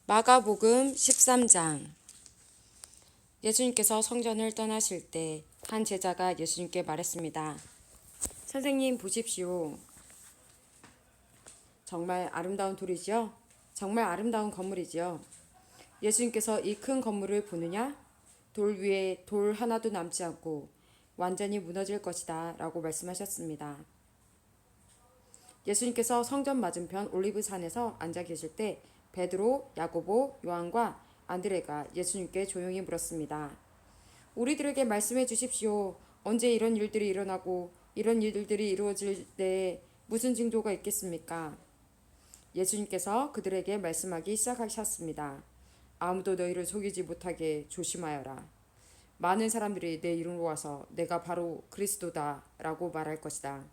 마가복음 13장. 예수님께서 성전을 떠나실 때 한 제자가 예수님께 말했습니다. 선생님 보십시오. 정말 아름다운 돌이지요? 정말 아름다운 건물이지요? 예수님께서 이 큰 건물을 보느냐? 돌 위에 돌 하나도 남지 않고 완전히 무너질 것이다 라고 말씀하셨습니다. 예수님께서 성전 맞은편 올리브산에서 앉아 계실 때 베드로, 야고보, 요한과 안드레가 예수님께 조용히 물었습니다. 우리들에게 말씀해 주십시오. 언제 이런 일들이 일어나고 이런 일들이 이루어질 때 무슨 징조가 있겠습니까? 예수님께서 그들에게 말씀하기 시작하셨습니다. 아무도 너희를 속이지 못하게 조심하여라. 많은 사람들이 내 이름으로 와서 내가 바로 그리스도다 라고 말할 것이다.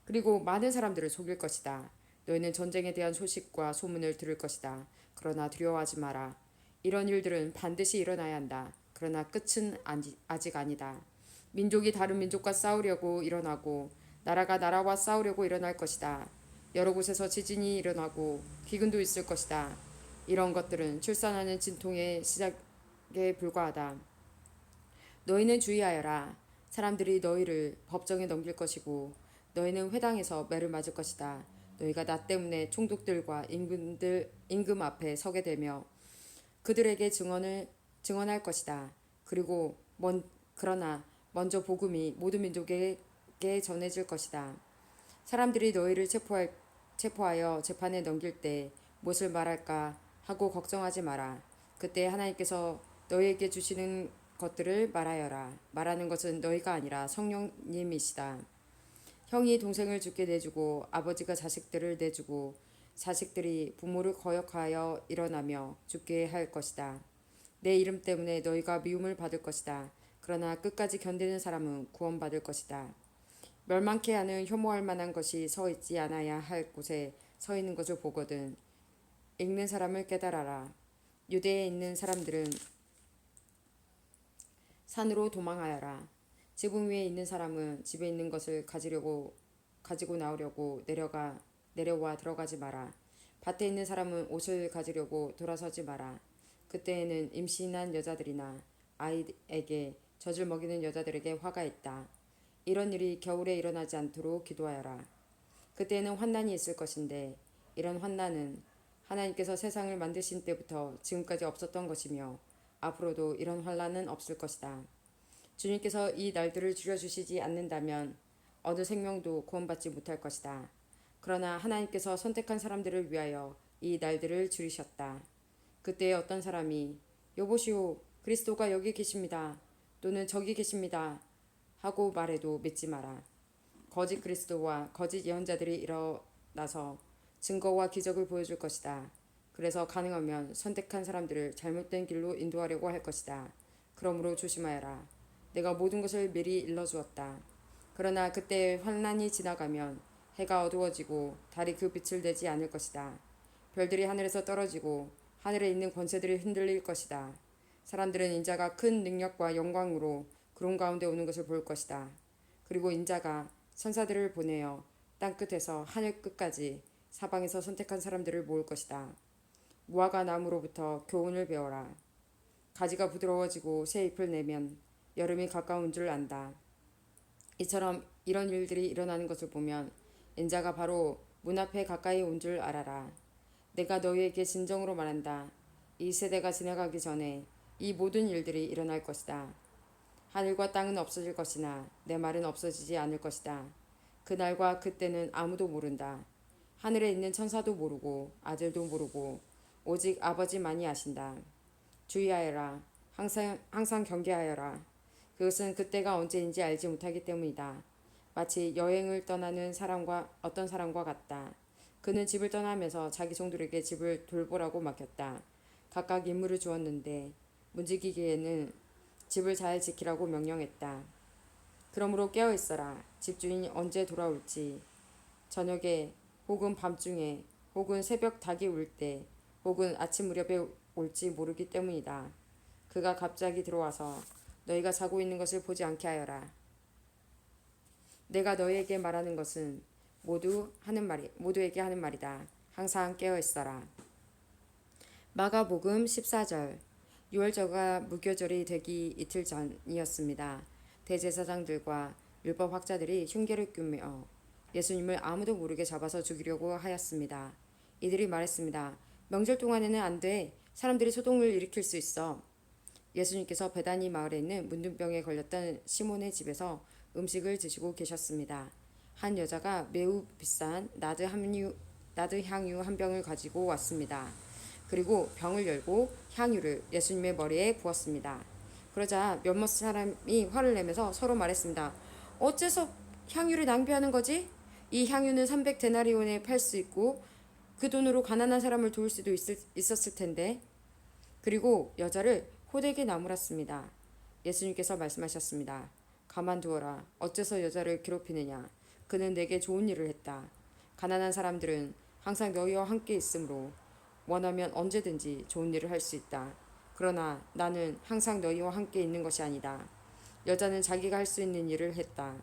그리고 많은 사람들을 속일 것이다. 너희는 전쟁에 대한 소식과 소문을 들을 것이다. 그러나 두려워하지 마라. 이런 일들은 반드시 일어나야 한다. 그러나 끝은 아직 아니다. 민족이 다른 민족과 싸우려고 일어나고 나라가 나라와 싸우려고 일어날 것이다. 여러 곳에서 지진이 일어나고 기근도 있을 것이다. 이런 것들은 출산하는 진통의 시작에 불과하다. 너희는 주의하여라. 사람들이 너희를 법정에 넘길 것이고 너희는 회당에서 매를 맞을 것이다. 너희가 나 때문에 총독들과 임금 앞에 서게 되며 그들에게 증언할 것이다. 그러나 먼저 복음이 모든 민족에게 전해질 것이다. 사람들이 너희를 체포하여 재판에 넘길 때 무엇을 말할까 하고 걱정하지 마라. 그때 하나님께서 너희에게 주시는 것들을 말하여라. 말하는 것은 너희가 아니라 성령님이시다. 형이 동생을 죽게 내주고 아버지가 자식들을 내주고 자식들이 부모를 거역하여 일어나며 죽게 할 것이다. 내 이름 때문에 너희가 미움을 받을 것이다. 그러나 끝까지 견디는 사람은 구원받을 것이다. 멸망케 하는 혐오할 만한 것이 서 있지 않아야 할 곳에 서 있는 것을 보거든 읽는 사람을 깨달아라. 유대에 있는 사람들은 산으로 도망하여라. 지붕 위에 있는 사람은 집에 있는 것을 가지고 나오려고 내려와 들어가지 마라. 밭에 있는 사람은 옷을 가지려고 돌아서지 마라. 그때에는 임신한 여자들이나 아이에게 젖을 먹이는 여자들에게 화가 있다. 이런 일이 겨울에 일어나지 않도록 기도하여라. 그때에는 환난이 있을 것인데 이런 환난은 하나님께서 세상을 만드신 때부터 지금까지 없었던 것이며 앞으로도 이런 환난은 없을 것이다. 주님께서 이 날들을 줄여주시지 않는다면 어느 생명도 구원받지 못할 것이다. 그러나 하나님께서 선택한 사람들을 위하여 이 날들을 줄이셨다. 그때 어떤 사람이 여보시오 그리스도가 여기 계십니다. 또는 저기 계십니다. 하고 말해도 믿지 마라. 거짓 그리스도와 거짓 예언자들이 일어나서 증거와 기적을 보여줄 것이다. 그래서 가능하면 선택한 사람들을 잘못된 길로 인도하려고 할 것이다. 그러므로 조심하여라. 내가 모든 것을 미리 일러주었다. 그러나 그때 환난이 지나가면 해가 어두워지고 달이 그 빛을 내지 않을 것이다. 별들이 하늘에서 떨어지고 하늘에 있는 권세들이 흔들릴 것이다. 사람들은 인자가 큰 능력과 영광으로 구름 가운데 오는 것을 볼 것이다. 그리고 인자가 천사들을 보내어 땅끝에서 하늘 끝까지 사방에서 선택한 사람들을 모을 것이다. 무화과 나무로부터 교훈을 배워라. 가지가 부드러워지고 새 잎을 내면 여름이 가까운 줄 안다. 이처럼 이런 일들이 일어나는 것을 보면 인자가 바로 문 앞에 가까이 온 줄 알아라. 내가 너희에게 진정으로 말한다. 이 세대가 지나가기 전에 이 모든 일들이 일어날 것이다. 하늘과 땅은 없어질 것이나 내 말은 없어지지 않을 것이다. 그날과 그때는 아무도 모른다. 하늘에 있는 천사도 모르고 아들도 모르고 오직 아버지만이 아신다. 주의하여라. 항상 경계하여라. 그것은 그때가 언제인지 알지 못하기 때문이다. 마치 여행을 떠나는 어떤 사람과 같다. 그는 집을 떠나면서 자기 종들에게 집을 돌보라고 맡겼다. 각각 임무를 주었는데 문지기에는 집을 잘 지키라고 명령했다. 그러므로 깨어 있어라. 집주인이 언제 돌아올지 저녁에 혹은 밤중에 혹은 새벽 닭이 울 때 혹은 아침 무렵에 올지 모르기 때문이다. 그가 갑자기 들어와서 너희가 자고 있는 것을 보지 않게 하여라. 내가 너희에게 말하는 것은 모두에게 하는 말이다. 항상 깨어 있어라. 마가복음 14절. 유월절과 무교절이 되기 이틀 전이었습니다. 대제사장들과 율법학자들이 흉계를 꾸며 예수님을 아무도 모르게 잡아서 죽이려고 하였습니다. 이들이 말했습니다. 명절 동안에는 안 돼. 사람들이 소동을 일으킬 수 있어. 예수님께서 베다니 마을에 있는 문둥병에 걸렸던 시몬의 집에서 음식을 드시고 계셨습니다. 한 여자가 매우 비싼 나드 향유 한 병을 가지고 왔습니다. 그리고 병을 열고 향유를 예수님의 머리에 부었습니다. 그러자 몇몇 사람이 화를 내면서 서로 말했습니다. 어째서 향유를 낭비하는 거지? 이 향유는 300데나리온에 팔 수 있고 그 돈으로 가난한 사람을 도울 수도 있었을 텐데. 그리고 여자를 호되게 나무랐습니다. 예수님께서 말씀하셨습니다. 가만두어라. 어째서 여자를 괴롭히느냐? 그는 내게 좋은 일을 했다. 가난한 사람들은 항상 너희와 함께 있으므로 원하면 언제든지 좋은 일을 할 수 있다. 그러나 나는 항상 너희와 함께 있는 것이 아니다. 여자는 자기가 할 수 있는 일을 했다.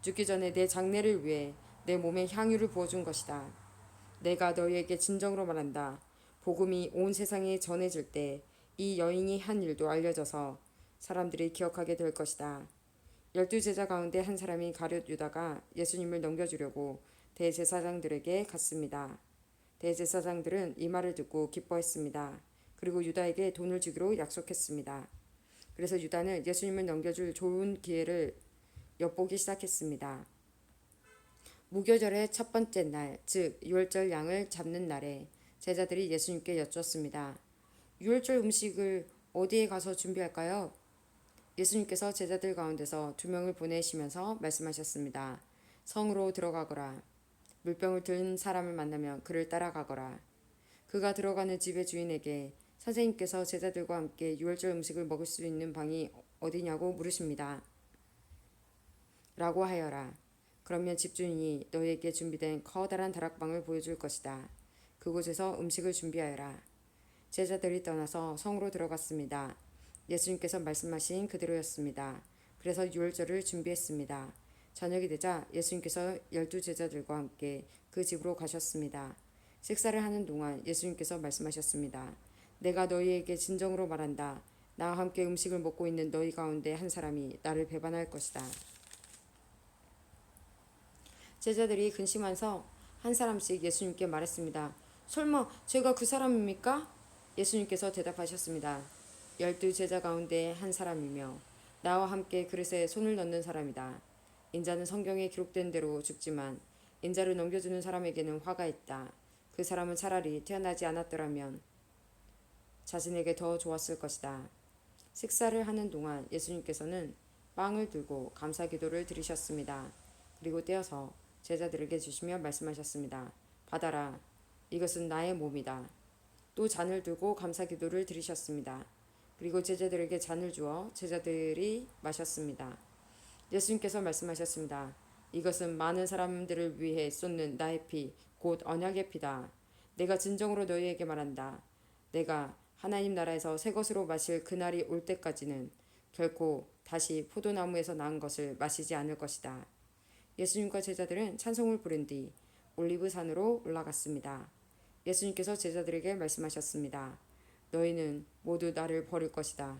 죽기 전에 내 장례를 위해 내 몸에 향유를 부어준 것이다. 내가 너희에게 진정으로 말한다. 복음이 온 세상에 전해질 때 이 여인이 한 일도 알려져서 사람들이 기억하게 될 것이다. 12제자 가운데 한 사람이 가룟 유다가 예수님을 넘겨주려고 대제사장들에게 갔습니다. 대제사장들은 이 말을 듣고 기뻐했습니다. 그리고 유다에게 돈을 주기로 약속했습니다. 그래서 유다는 예수님을 넘겨줄 좋은 기회를 엿보기 시작했습니다. 무교절의 첫 번째 날, 즉 유월절 양을 잡는 날에 제자들이 예수님께 여쭈었습니다. 유월절 음식을 어디에 가서 준비할까요? 예수님께서 제자들 가운데서 2명을 보내시면서 말씀하셨습니다. 성으로 들어가거라. 물병을 든 사람을 만나면 그를 따라가거라. 그가 들어가는 집의 주인에게 선생님께서 제자들과 함께 유월절 음식을 먹을 수 있는 방이 어디냐고 물으십니다. 라고 하여라. 그러면 집주인이 너희에게 준비된 커다란 다락방을 보여줄 것이다. 그곳에서 음식을 준비하여라. 제자들이 떠나서 성으로 들어갔습니다. 예수님께서 말씀하신 그대로였습니다. 그래서 유월절을 준비했습니다. 저녁이 되자 예수님께서 12제자들과 함께 그 집으로 가셨습니다. 식사를 하는 동안 예수님께서 말씀하셨습니다. 내가 너희에게 진정으로 말한다. 나와 함께 음식을 먹고 있는 너희 가운데 한 사람이 나를 배반할 것이다. 제자들이 근심해서 한 사람씩 예수님께 말했습니다. 설마 제가 그 사람입니까? 예수님께서 대답하셨습니다. 12제자 가운데 한 사람이며 나와 함께 그릇에 손을 넣는 사람이다. 인자는 성경에 기록된 대로 죽지만 인자를 넘겨주는 사람에게는 화가 있다. 그 사람은 차라리 태어나지 않았더라면 자신에게 더 좋았을 것이다. 식사를 하는 동안 예수님께서는 빵을 들고 감사 기도를 드리셨습니다. 그리고 떼어서 제자들에게 주시며 말씀하셨습니다. 받아라. 이것은 나의 몸이다. 또 잔을 들고 감사 기도를 드리셨습니다. 그리고 제자들에게 잔을 주어 제자들이 마셨습니다. 예수님께서 말씀하셨습니다. 이것은 많은 사람들을 위해 쏟는 나의 피, 곧 언약의 피다. 내가 진정으로 너희에게 말한다. 내가 하나님 나라에서 새 것으로 마실 그날이 올 때까지는 결코 다시 포도나무에서 난 것을 마시지 않을 것이다. 예수님과 제자들은 찬송을 부른 뒤 올리브산으로 올라갔습니다. 예수님께서 제자들에게 말씀하셨습니다. 너희는 모두 나를 버릴 것이다.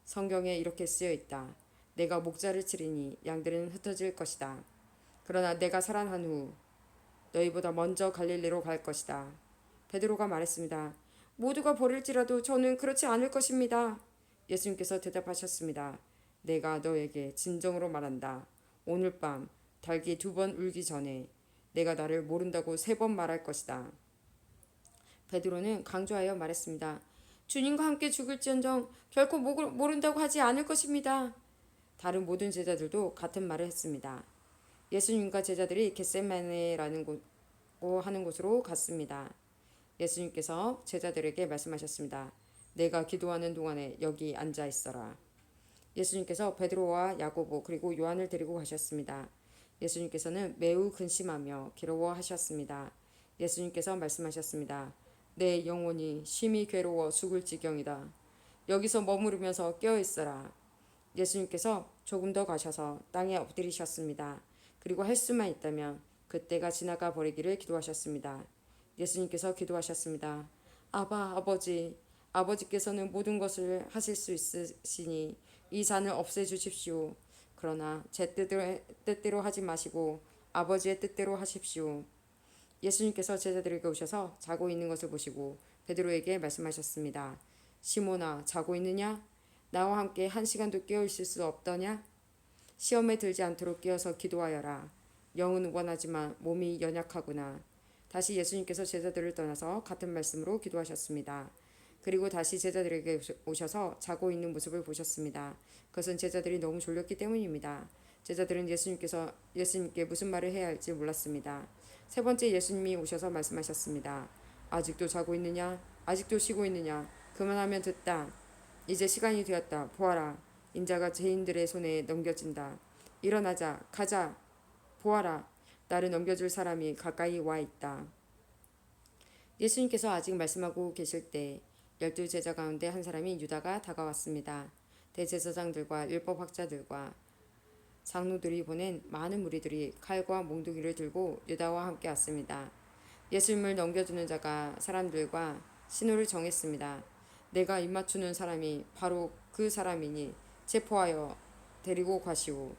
성경에 이렇게 쓰여 있다. 내가 목자를 치리니 양들은 흩어질 것이다. 그러나 내가 살아난 후 너희보다 먼저 갈릴리로 갈 것이다. 베드로가 말했습니다. 모두가 버릴지라도 저는 그렇지 않을 것입니다. 예수님께서 대답하셨습니다. 내가 너에게 진정으로 말한다. 오늘 밤 닭이 2번 울기 전에 내가 나를 모른다고 3번 말할 것이다. 베드로는 강조하여 말했습니다. 주님과 함께 죽을지언정 결코 모른다고 하지 않을 것입니다. 다른 모든 제자들도 같은 말을 했습니다. 예수님과 제자들이 겟세마네라는 하는 곳으로 갔습니다. 예수님께서 제자들에게 말씀하셨습니다. 내가 기도하는 동안에 여기 앉아 있어라. 예수님께서 베드로와 야고보 그리고 요한을 데리고 가셨습니다. 예수님께서는 매우 근심하며 괴로워하셨습니다. 예수님께서 말씀하셨습니다. 내 영혼이 심히 괴로워 죽을 지경이다. 여기서 머무르면서 깨어있어라. 예수님께서 조금 더 가셔서 땅에 엎드리셨습니다. 그리고 할 수만 있다면 그때가 지나가 버리기를 기도하셨습니다. 예수님께서 기도하셨습니다. 아버지, 아버지께서는 모든 것을 하실 수 있으시니 이 잔을 없애 주십시오. 그러나 제 뜻대로 하지 마시고 아버지의 뜻대로 하십시오. 예수님께서 제자들에게 오셔서 자고 있는 것을 보시고 베드로에게 말씀하셨습니다. 시몬아, 자고 있느냐? 나와 함께 1시간도 깨어 있을 수 없더냐? 시험에 들지 않도록 깨어서 기도하여라. 영은 원하지만 몸이 연약하구나. 다시 예수님께서 제자들을 떠나서 같은 말씀으로 기도하셨습니다. 그리고 다시 제자들에게 오셔서 자고 있는 모습을 보셨습니다. 그것은 제자들이 너무 졸렸기 때문입니다. 제자들은 예수님께 무슨 말을 해야 할지 몰랐습니다. 세 번째 예수님이 오셔서 말씀하셨습니다. 아직도 자고 있느냐? 아직도 쉬고 있느냐? 그만하면 됐다. 이제 시간이 되었다. 보아라. 인자가 죄인들의 손에 넘겨진다. 일어나자. 가자. 보아라. 나를 넘겨줄 사람이 가까이 와 있다. 예수님께서 아직 말씀하고 계실 때 12제자 가운데 한 사람인 유다가 다가왔습니다. 대제사장들과 율법학자들과 장로들이 보낸 많은 무리들이 칼과 몽둥이를 들고 유다와 함께 왔습니다. 예수님을 넘겨주는 자가 사람들과 신호를 정했습니다. 내가 입맞추는 사람이 바로 그 사람이니 체포하여 데리고 가시오.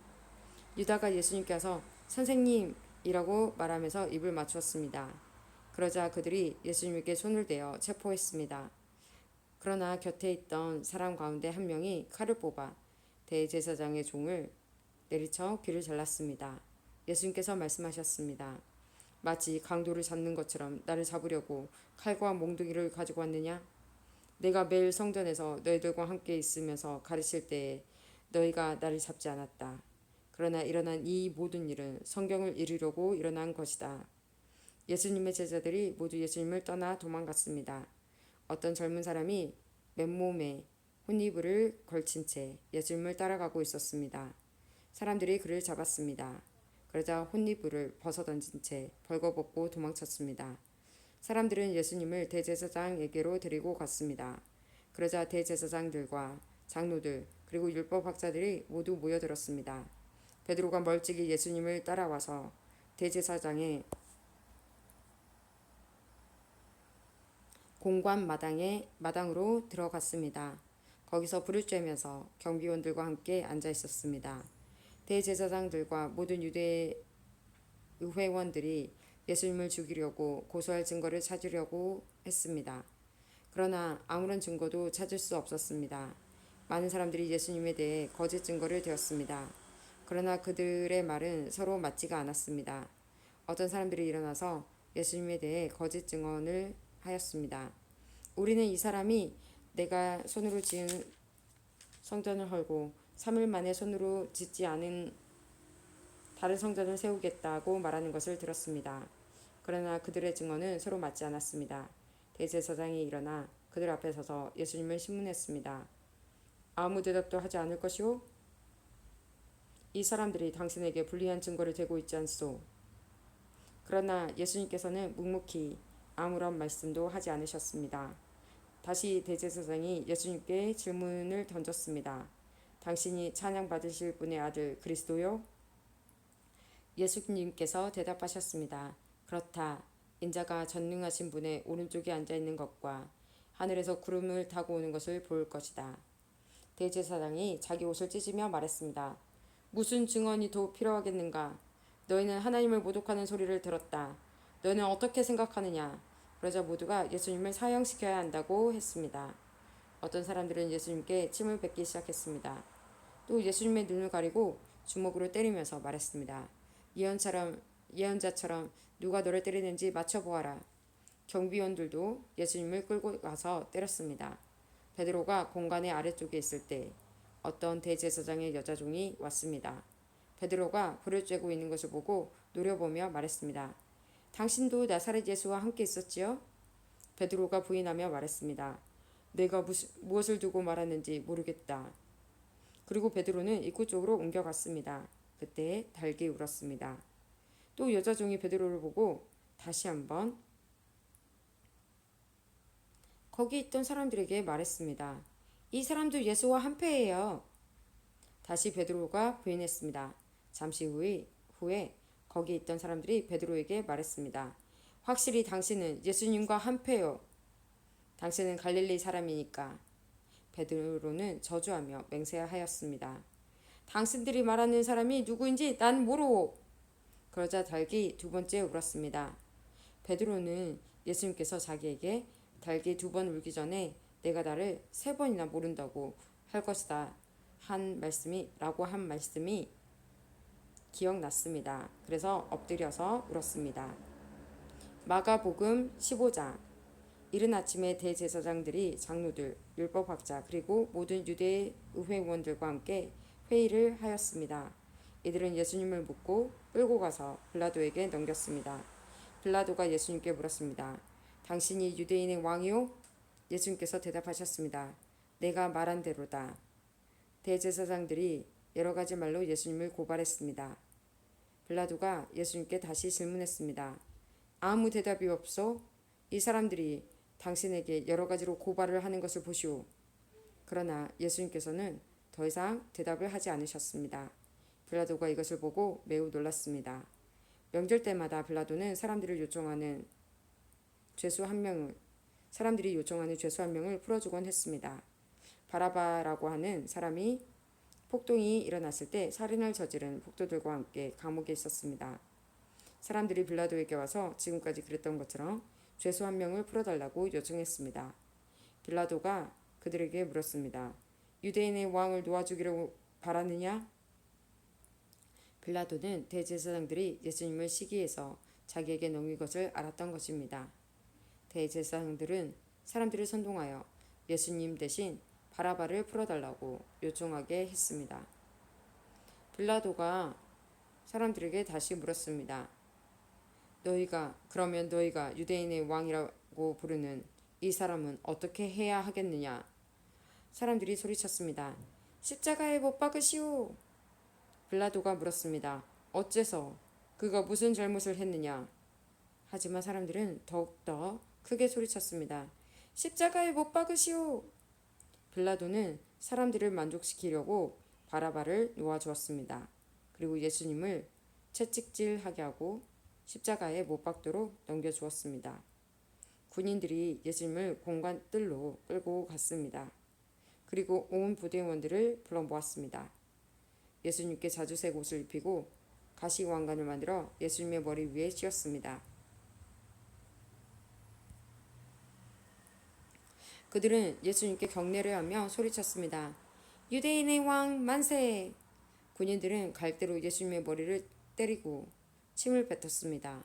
유다가 예수님께서 선생님이라고 말하면서 입을 맞추었습니다. 그러자 그들이 예수님께 손을 대어 체포했습니다. 그러나 곁에 있던 사람 가운데 한 명이 칼을 뽑아 대제사장의 종을 내리쳐 귀를 잘랐습니다. 예수님께서 말씀하셨습니다. 마치 강도를 잡는 것처럼 나를 잡으려고 칼과 몽둥이를 가지고 왔느냐? 내가 매일 성전에서 너희들과 함께 있으면서 가르칠 때에 너희가 나를 잡지 않았다. 그러나 일어난 이 모든 일은 성경을 이루려고 일어난 것이다. 예수님의 제자들이 모두 예수님을 떠나 도망갔습니다. 어떤 젊은 사람이 맨몸에 혼이불을 걸친 채 예수님을 따라가고 있었습니다. 사람들이 그를 잡았습니다. 그러자 혼이불을 벗어던진 채 벌거벗고 도망쳤습니다. 사람들은 예수님을 대제사장에게로 데리고 갔습니다. 그러자 대제사장들과 장로들 그리고 율법학자들이 모두 모여들었습니다. 베드로가 멀찍이 예수님을 따라와서 대제사장의 공관 마당으로 들어갔습니다. 거기서 불을 쬐면서 경비원들과 함께 앉아 있었습니다. 대제사장들과 모든 유대 의회원들이 예수님을 죽이려고 고소할 증거를 찾으려고 했습니다. 그러나 아무런 증거도 찾을 수 없었습니다. 많은 사람들이 예수님에 대해 거짓 증거를 대었습니다. 그러나 그들의 말은 서로 맞지가 않았습니다. 어떤 사람들이 일어나서 예수님에 대해 거짓 증언을 하였습니다. 우리는 이 사람이 내가 손으로 지은 성전을 헐고 3일 만에 손으로 짓지 않은 다른 성전을 세우겠다고 말하는 것을 들었습니다. 그러나 그들의 증언은 서로 맞지 않았습니다. 대제사장이 일어나 그들 앞에 서서 예수님을 신문했습니다. 아무 대답도 하지 않을 것이오? 이 사람들이 당신에게 불리한 증거를 대고 있지 않소? 그러나 예수님께서는 묵묵히 아무런 말씀도 하지 않으셨습니다. 다시 대제사장이 예수님께 질문을 던졌습니다. 당신이 찬양받으실 분의 아들 그리스도요? 예수님께서 대답하셨습니다. 그렇다. 인자가 전능하신 분의 오른쪽에 앉아있는 것과 하늘에서 구름을 타고 오는 것을 볼 것이다. 대제사장이 자기 옷을 찢으며 말했습니다. 무슨 증언이 더 필요하겠는가? 너희는 하나님을 모독하는 소리를 들었다. 너희는 어떻게 생각하느냐? 그러자 모두가 예수님을 사형시켜야 한다고 했습니다. 어떤 사람들은 예수님께 침을 뱉기 시작했습니다. 또 예수님의 눈을 가리고 주먹으로 때리면서 말했습니다. 예언자처럼 누가 너를 때리는지 맞춰보아라. 경비원들도 예수님을 끌고 가서 때렸습니다. 베드로가 공간의 아래쪽에 있을 때 어떤 대제사장의 여자종이 왔습니다. 베드로가 불을 쬐고 있는 것을 보고 노려보며 말했습니다. 당신도 나사렛 예수와 함께 있었지요? 베드로가 부인하며 말했습니다. 내가 무엇을 두고 말하는지 모르겠다. 그리고 베드로는 입구 쪽으로 옮겨갔습니다. 그때 달기 울었습니다. 또 여자종이 베드로를 보고 다시 한번 거기 있던 사람들에게 말했습니다. 이 사람도 예수와 한패예요. 다시 베드로가 부인했습니다. 잠시 후에 거기 있던 사람들이 베드로에게 말했습니다. 확실히 당신은 예수님과 한패요. 당신은 갈릴리 사람이니까. 베드로는 저주하며 맹세하였습니다. 당신들이 말하는 사람이 누구인지 난 모르오. 그러자 닭이 두 번째 울었습니다. 베드로는 예수님께서 자기에게 닭이 두 번 울기 전에 내가 나를 세 번이나 모른다고 할 것이다 한 말씀이 기억났습니다. 그래서 엎드려서 울었습니다. 마가복음 15장. 이른 아침에 대제사장들이 장로들, 율법학자 그리고 모든 유대 의회의원들과 함께 회의를 하였습니다. 이들은 예수님을 묻고 끌고 가서 빌라도에게 넘겼습니다. 빌라도가 예수님께 물었습니다. 당신이 유대인의 왕이요? 예수님께서 대답하셨습니다. 내가 말한 대로다. 대제사장들이 여러 가지 말로 예수님을 고발했습니다. 빌라도가 예수님께 다시 질문했습니다. 아무 대답이 없어? 이 사람들이 당신에게 여러 가지로 고발을 하는 것을 보시오. 그러나 예수님께서는 더 이상 대답을 하지 않으셨습니다. 빌라도가 이것을 보고 매우 놀랐습니다. 명절 때마다 빌라도는 사람들이 요청하는 죄수 한 명을 풀어주곤 했습니다. 바라바라고 하는 사람이 폭동이 일어났을 때 살인을 저지른 폭도들과 함께 감옥에 있었습니다. 사람들이 빌라도에게 와서 지금까지 그랬던 것처럼 죄수 한 명을 풀어달라고 요청했습니다. 빌라도가 그들에게 물었습니다. 유대인의 왕을 놓아주기를 바라느냐? 빌라도는 대제사장들이 예수님을 시기해서 자기에게 넘긴 것을 알았던 것입니다. 대제사장들은 사람들을 선동하여 예수님 대신 바라바를 풀어달라고 요청하게 했습니다. 빌라도가 사람들에게 다시 물었습니다. 그러면 너희가 유대인의 왕이라고 부르는 이 사람은 어떻게 해야 하겠느냐? 사람들이 소리쳤습니다. 십자가에 못 박으시오. 빌라도가 물었습니다. 어째서? 그가 무슨 잘못을 했느냐? 하지만 사람들은 더욱더 크게 소리쳤습니다. 십자가에 못 박으시오. 빌라도는 사람들을 만족시키려고 바라바를 놓아주었습니다. 그리고 예수님을 채찍질하게 하고 십자가에 못 박도록 넘겨주었습니다. 군인들이 예수님을 공관뜰로 끌고 갔습니다. 그리고 온 부대원들을 불러 모았습니다. 예수님께 자주색 옷을 입히고 가시 왕관을 만들어 예수님의 머리 위에 씌웠습니다. 그들은 예수님께 경례를 하며 소리쳤습니다. 유대인의 왕 만세! 군인들은 갈대로 예수님의 머리를 때리고 침을 뱉었습니다.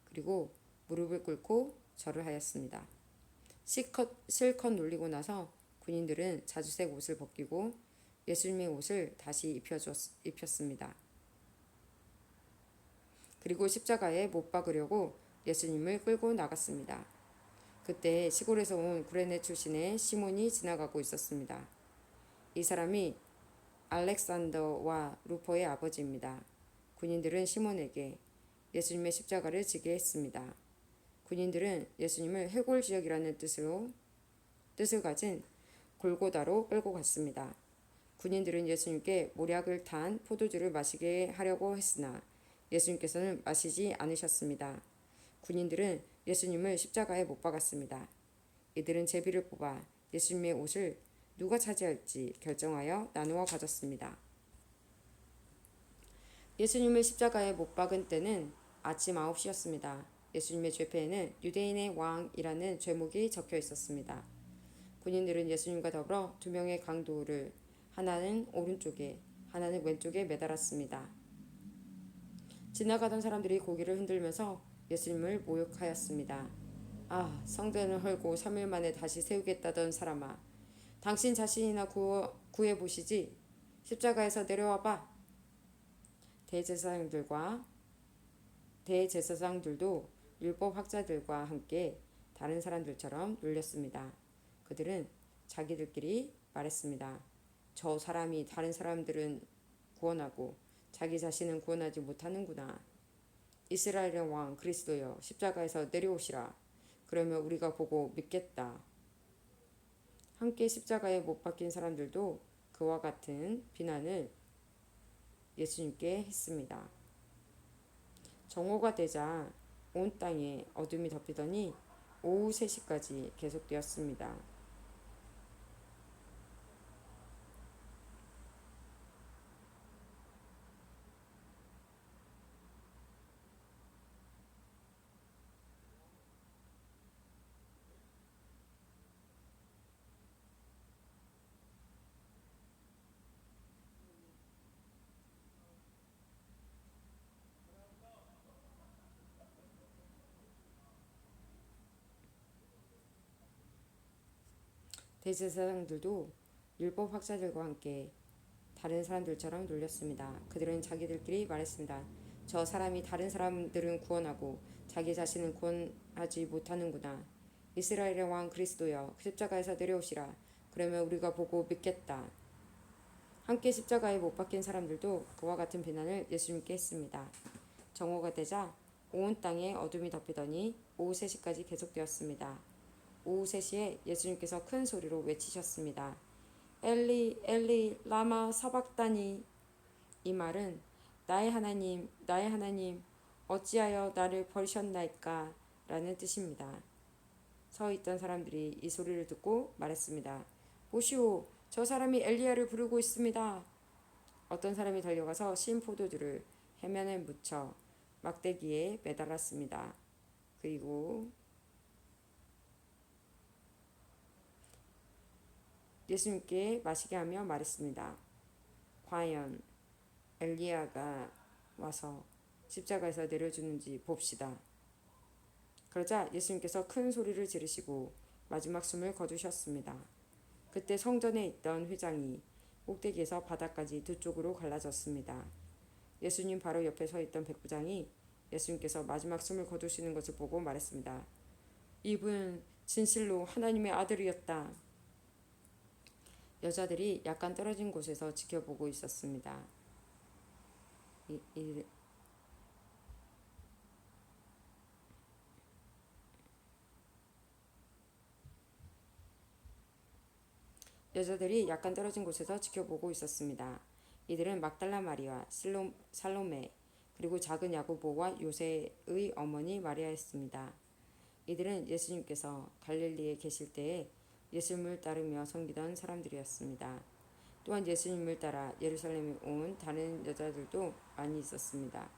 그리고 무릎을 꿇고 절을 하였습니다. 실컷 놀리고 나서 군인들은 자주색 옷을 벗기고 예수님의 옷을 다시 입혔습니다. 그리고 십자가에 못 박으려고 예수님을 끌고 나갔습니다. 그때 시골에서 온 구레네 출신의 시몬이 지나가고 있었습니다. 이 사람이 알렉산더와 루포의 아버지입니다. 군인들은 시몬에게 예수님의 십자가를 지게 했습니다. 군인들은 예수님을 해골 지역이라는 뜻을 가진 골고다로 끌고 갔습니다. 군인들은 예수님께 모략을 탄 포도주를 마시게 하려고 했으나 예수님께서는 마시지 않으셨습니다. 군인들은 예수님을 십자가에 못 박았습니다. 이들은 제비를 뽑아 예수님의 옷을 누가 차지할지 결정하여 나누어 가졌습니다. 예수님을 십자가에 못 박은 때는 아침 9시였습니다. 예수님의 죄패에는 유대인의 왕이라는 죄목이 적혀 있었습니다. 군인들은 예수님과 더불어 두 명의 강도를 하나는 오른쪽에 하나는 왼쪽에 매달았습니다. 지나가던 사람들이 고개를 흔들면서 예수님을 모욕하였습니다. 아, 성전을 헐고 3일 만에 다시 세우겠다던 사람아, 당신 자신이나 구해보시지. 십자가에서 내려와봐. 대제사장들도 율법학자들과 함께 다른 사람들처럼 놀렸습니다. 그들은 자기들끼리 말했습니다. 저 사람이 다른 사람들은 구원하고 자기 자신은 구원하지 못하는구나. 이스라엘의 왕 그리스도여, 십자가에서 내려오시라. 그러면 우리가 보고 믿겠다. 함께 십자가에 못 박힌 사람들도 그와 같은 비난을 예수님께 했습니다. 정오가 되자 온 땅에 어둠이 덮이더니 오후 3시까지 계속되었습니다. 대제사장들도 율법 학자들과 함께 다른 사람들처럼 놀렸습니다. 그들은 자기들끼리 말했습니다. 저 사람이 다른 사람들은 구원하고 자기 자신은 구원하지 못하는구나. 이스라엘의 왕 그리스도여, 십자가에서 내려오시라. 그러면 우리가 보고 믿겠다. 함께 십자가에 못 박힌 사람들도 그와 같은 비난을 예수님께 했습니다. 정오가 되자 온 땅에 어둠이 덮이더니 오후 3시까지 계속되었습니다. 오후 3시에 예수님께서 큰 소리로 외치셨습니다. 엘리 엘리 라마 사박다니. 이 말은 나의 하나님 어찌하여 나를 버리셨나이까 라는 뜻입니다. 서 있던 사람들이 이 소리를 듣고 말했습니다. 보시오, 저 사람이 엘리야를 부르고 있습니다. 어떤 사람이 달려가서 신 포도주를 해면에 묻혀 막대기에 매달았습니다. 그리고 예수님께 마시게 하며 말했습니다. 과연 엘리야가 와서 십자가에서 내려주는지 봅시다. 그러자 예수님께서 큰 소리를 지르시고 마지막 숨을 거두셨습니다. 그때 성전에 있던 회장이 꼭대기에서 바닥까지 두 쪽으로 갈라졌습니다. 예수님 바로 옆에 서 있던 백부장이 예수님께서 마지막 숨을 거두시는 것을 보고 말했습니다. 이분 진실로 하나님의 아들이었다. 여자들이 약간 떨어진 곳에서 지켜보고 있었습니다. 여자들이 약간 떨어진 곳에서 지켜보고 있었습니다. 이들은 막달라 마리아, 살로메, 그리고 작은 야고보와 요새의 어머니 마리아였습니다. 이들은 예수님께서 갈릴리에 계실 때에 예수님을 따르며 섬기던 사람들이었습니다. 또한 예수님을 따라 예루살렘에 온 다른 여자들도 많이 있었습니다.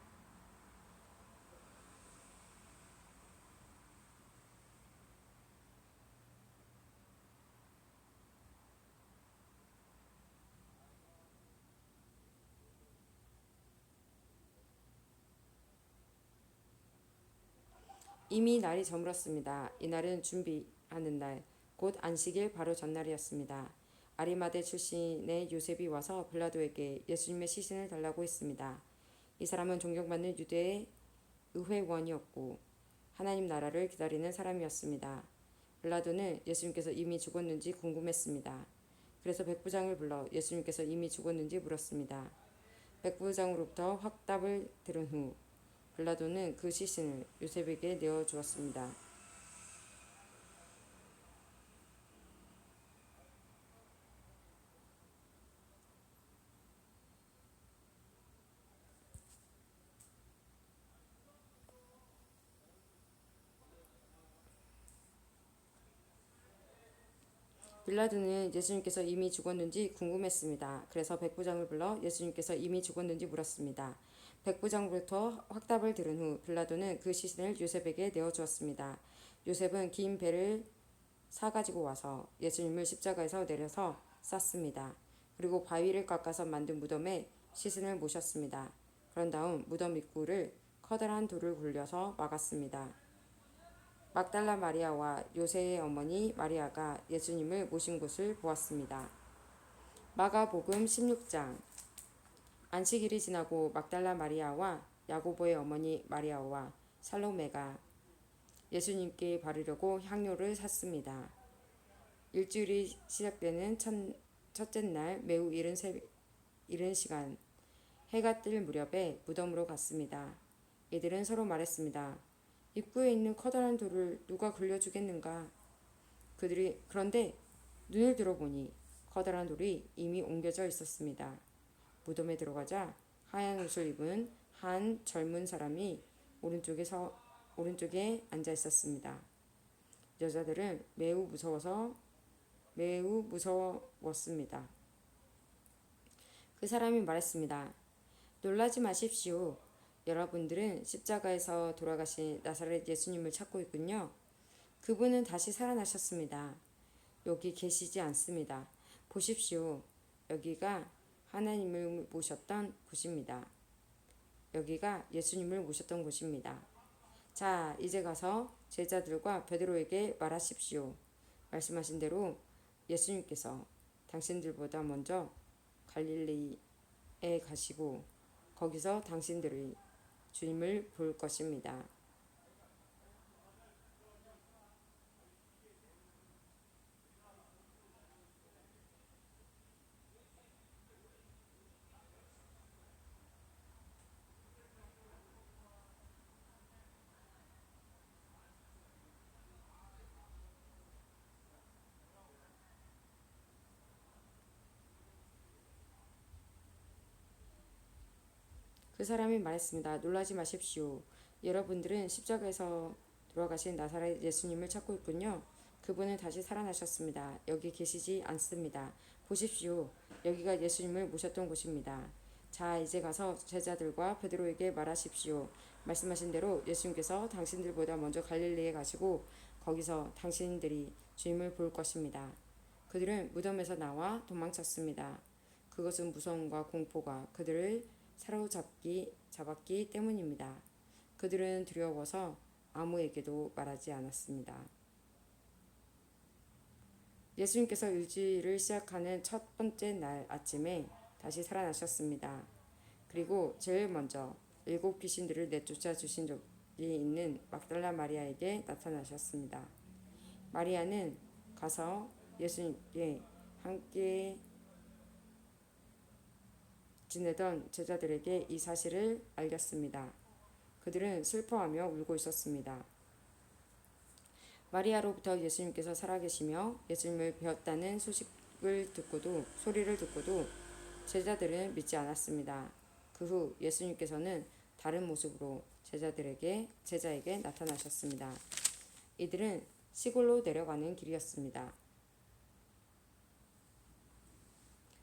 이미 날이 저물었습니다. 이날은 준비하는 날, 곧 안식일 바로 전날이었습니다. 아리마대 출신의 요셉이 와서 빌라도에게 예수님의 시신을 달라고 했습니다. 이 사람은 존경받는 유대의 의회원이었고 하나님 나라를 기다리는 사람이었습니다. 빌라도는 예수님께서 이미 죽었는지 궁금했습니다. 그래서 백부장을 불러 예수님께서 이미 죽었는지 물었습니다. 백부장으로부터 확답을 들은 후 빌라도는 그 시신을 요셉에게 내어 주었습니다. 빌라도는 예수님께서 이미 죽었는지 궁금했습니다. 그래서 백부장을 불러 예수님께서 이미 죽었는지 물었습니다. 백부장부터 확답을 들은 후 빌라도는 그 시신을 요셉에게 내어 주었습니다. 요셉은 긴 배를 사가지고 와서 예수님을 십자가에서 내려서 쌌습니다. 그리고 바위를 깎아서 만든 무덤에 시신을 모셨습니다. 그런 다음 무덤 입구를 커다란 돌을 굴려서 막았습니다. 막달라 마리아와 요새의 어머니 마리아가 예수님을 모신 곳을 보았습니다. 마가복음 16장. 안식일이 지나고 막달라 마리아와 야고보의 어머니 마리아와 살로메가 예수님께 바르려고 향료를 샀습니다. 일주일이 시작되는 첫째 날 매우 이른 시간 해가 뜰 무렵에 무덤으로 갔습니다. 이들은 서로 말했습니다. 입구에 있는 커다란 돌을 누가 굴려주겠는가? 그런데 눈을 들어보니 커다란 돌이 이미 옮겨져 있었습니다. 무덤에 들어가자 하얀 옷을 입은 한 젊은 사람이 오른쪽에 앉아 있었습니다. 여자들은 매우 무서웠습니다. 그 사람이 말했습니다. 놀라지 마십시오. 여러분들은 십자가에서 돌아가신 나사렛 예수님을 찾고 있군요. 그분은 다시 살아나셨습니다. 여기 계시지 않습니다. 보십시오. 여기가 하나님을 모셨던 곳입니다. 여기가 예수님을 모셨던 곳입니다. 자, 이제 가서 제자들과 베드로에게 말하십시오. 말씀하신 대로 예수님께서 당신들보다 먼저 갈릴리에 가시고 거기서 당신들이 주님을 볼 것입니다. 그 사람이 말했습니다. 놀라지 마십시오. 여러분들은 십자가에서 돌아가신 나사렛 예수님을 찾고 있군요. 그분은 다시 살아나셨습니다. 여기 계시지 않습니다. 보십시오. 여기가 예수님을 모셨던 곳입니다. 자, 이제 가서 제자들과 베드로에게 말하십시오. 말씀하신 대로 예수님께서 당신들보다 먼저 갈릴리에 가시고 거기서 당신들이 주님을 볼 것입니다. 그들은 무덤에서 나와 도망쳤습니다. 그것은 무서움과 공포가 그들을 잡았기 때문입니다. 그들은 두려워서 아무에게도 말하지 않았습니다. 예수님께서 일주일을 시작하는 첫 번째 날 아침에 다시 살아나셨습니다. 그리고 제일 먼저 7 귀신들을 내쫓아 주신 적이 있는 막달라 마리아에게 나타나셨습니다. 마리아는 가서 예수님께 함께 지내던 제자들에게 이 사실을 알렸습니다. 그들은 슬퍼하며 울고 있었습니다. 마리아로부터 예수님께서 살아계시며 예수님을 배웠다는 소리를 듣고도 제자들은 믿지 않았습니다. 그 후 예수님께서는 다른 모습으로 제자에게 나타나셨습니다. 이들은 시골로 내려가는 길이었습니다.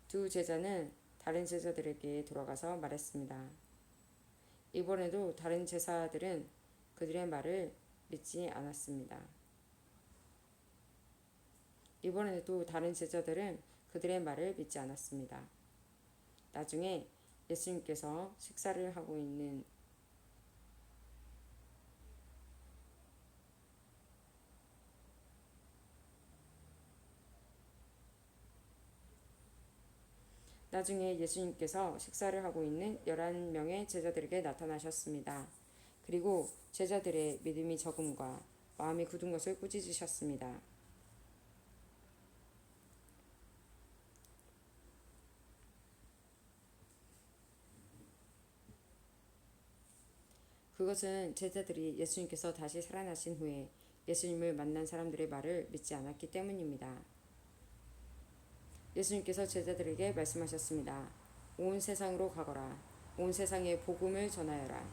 두 제자는 다른 제자들에게 돌아가서 말했습니다. 이번에도 다른 제자들은 그들의 말을 믿지 않았습니다. 나중에 예수님께서 식사를 하고 있는 나중에 예수님께서 식사를 하고 있는 11명의 제자들에게 나타나셨습니다. 그리고 제자들의 믿음이 적음과 마음이 굳은 것을 꾸짖으셨습니다. 그것은 제자들이 예수님께서 다시 살아나신 후에 예수님을 만난 사람들의 말을 믿지 않았기 때문입니다. 예수님께서 제자들에게 말씀하셨습니다. 온 세상으로 가거라. 온 세상에 복음을 전하여라.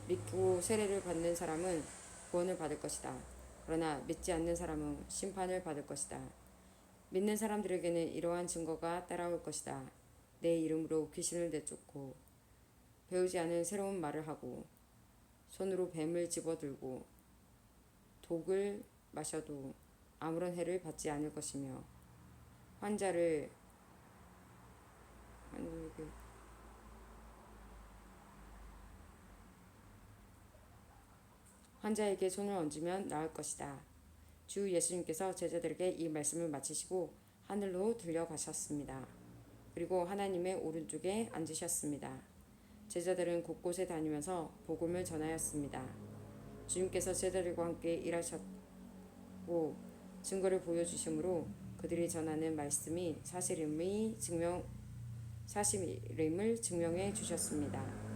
믿고 세례를 받는 사람은 구원을 받을 것이다. 그러나 믿지 않는 사람은 심판을 받을 것이다. 믿는 사람들에게는 이러한 증거가 따라올 것이다. 내 이름으로 귀신을 내쫓고 배우지 않은 새로운 말을 하고 손으로 뱀을 집어들고 독을 마셔도 아무런 해를 받지 않을 것이며 환자에게 손을 얹으면 나을 것이다. 주 예수님께서 제자들에게 이 말씀을 마치시고 하늘로 들려가셨습니다. 그리고 하나님의 오른쪽에 앉으셨습니다. 제자들은 곳곳에 다니면서 복음을 전하였습니다. 주님께서 제자들과 함께 일하셨고 증거를 보여주심으로 그들이 전하는 말씀이 사실임을 증명해 주셨습니다.